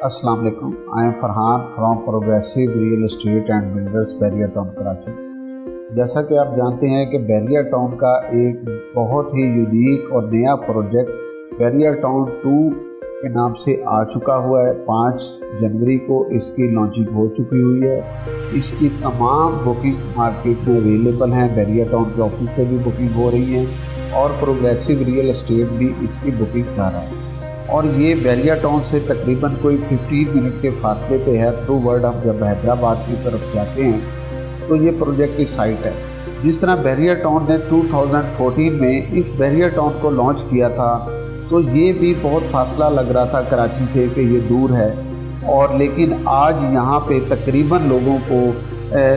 अस्सलाम वालेकुम। I am Farhan from progressive real estate and builders barrier town Karachi. जैसा कि आप जानते हैं कि बैरियर टाउन का एक बहुत ही यूनिक और नया प्रोजेक्ट बैरियर टाउन 2 के नाम से आ चुका हुआ है। 5 जनवरी को इसकी लॉन्चिंग हो चुकी हुई है। इसकी तमाम बुकिंग मार्केट में अवेलेबल हैं। बैरियर टाउन के ऑफिस से भी बुकिंग हो रही है और प्रोग्रेसिव रियल एस्टेट भी इसकी बुकिंग कर रहा है। और ये बैरियर टाउन से तकरीबन कोई 15 मिनट के फासले पे है। थ्रू वर्ड हम जब हैदराबाद की तरफ जाते हैं तो ये प्रोजेक्ट की साइट है। जिस तरह बैरियर टाउन ने 2014 में इस बैरियर टाउन को लॉन्च किया था तो ये भी बहुत फासला लग रहा था कराची से कि ये दूर है, और लेकिन आज यहाँ पे तकरीबन लोगों को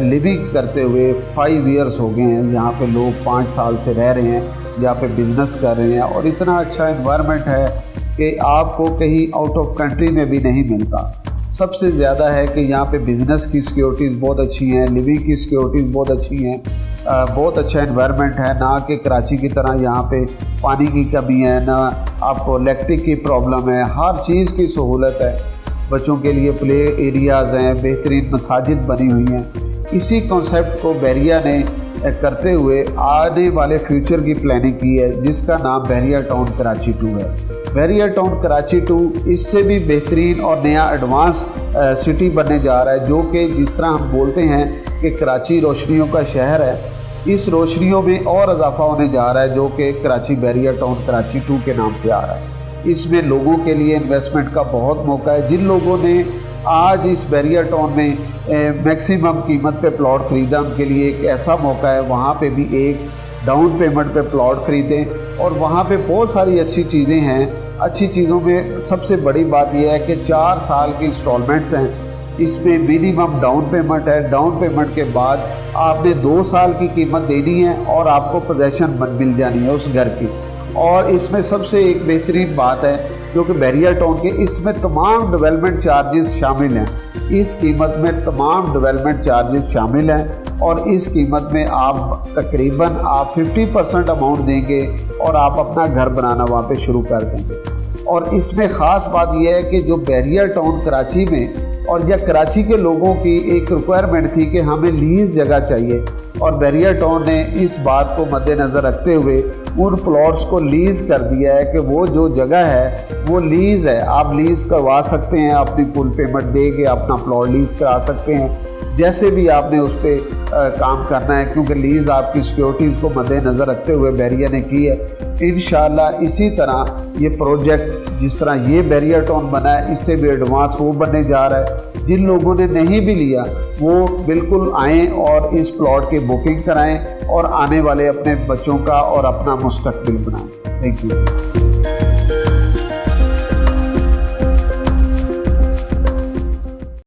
लिविंग करते हुए 5 ईयर्स हो गए हैं। यहाँ पे लोग 5 साल से रह रहे हैं, यहाँ पे बिज़नेस कर रहे हैं और इतना अच्छा एनवायरनमेंट है कि आपको कहीं आउट ऑफ कंट्री में भी नहीं मिलता। सबसे ज़्यादा है कि यहाँ पे बिज़नेस की सिक्योरिटीज़ बहुत अच्छी हैं, लिविंग की सिक्योरिटीज़ बहुत अच्छी हैं, बहुत अच्छा एनवायरनमेंट है। ना कि कराची की तरह यहाँ पे पानी की कमी है, ना आपको इलेक्ट्रिक की प्रॉब्लम है, हर चीज़ की सहूलत है। बच्चों के लिए प्ले एरियाज़ हैं, बेहतरीन मसाजिद बनी हुई हैं। इसी कॉन्सेप्ट को बैरिया ने करते हुए आने वाले फ्यूचर की प्लानिंग की है, जिसका नाम बैरियर टाउन कराची 2 है। बैरियर टाउन कराची 2 इससे भी बेहतरीन और नया एडवांस सिटी बनने जा रहा है, जो कि जिस तरह हम बोलते हैं कि कराची रोशनियों का शहर है, इस रोशनियों में और इजाफा होने जा रहा है, जो कि कराची बैरियर टाउन कराची 2 के नाम से आ रहा है। इसमें लोगों के लिए इन्वेस्टमेंट का बहुत मौका है। जिन लोगों ने आज इस बैरियर टाउन में मैक्सिमम कीमत पे प्लॉट ख़रीदा, उनके लिए एक ऐसा मौका है वहाँ पे भी एक डाउन पेमेंट पे प्लॉट ख़रीदें। और वहाँ पे बहुत सारी अच्छी चीज़ें हैं। अच्छी चीज़ों में सबसे बड़ी बात यह है कि 4 साल की इंस्टॉलमेंट्स हैं। इसमें मिनिमम डाउन पेमेंट है। डाउन पेमेंट के बाद आपने 2 साल की कीमत देनी है और आपको पोजेसन मिल जानी है उस घर की। और इसमें सबसे एक बेहतरीन बात है क्योंकि बैरियर टाउन के इसमें तमाम डेवलपमेंट चार्जेस शामिल हैं। इस कीमत में तमाम डेवलपमेंट चार्जेस शामिल हैं और इस कीमत में आप तकरीबन 50% अमाउंट देंगे और आप अपना घर बनाना वहाँ पे शुरू कर देंगे। और इसमें ख़ास बात यह है कि जो बैरियर टाउन कराची में और या कराची के लोगों की एक रिक्वायरमेंट थी कि हमें लीज़ जगह चाहिए, और बैरियर टाउन ने इस बात को मद्देनज़र रखते हुए उन प्लॉट्स को लीज़ कर दिया है कि वो जो जगह है वो लीज़ है। आप लीज़ करवा सकते हैं, अपनी फुल पेमेंट दे के अपना प्लॉट लीज़ करा सकते हैं, जैसे भी आपने उस पर काम करना है, क्योंकि लीज़ आपकी सिक्योरिटीज़ को मद्देनज़र रखते हुए बैरियर ने की है। इंशाल्लाह इसी तरह ये प्रोजेक्ट जिस तरह ये बैरियर टाउन बना है, इससे भी एडवांस वो बनने जा रहा है। जिन लोगों ने नहीं भी लिया वो बिल्कुल आएँ और इस प्लॉट की बुकिंग कराएं और आने वाले अपने बच्चों का और अपना मुस्तकबिल बनाएं। Thank you.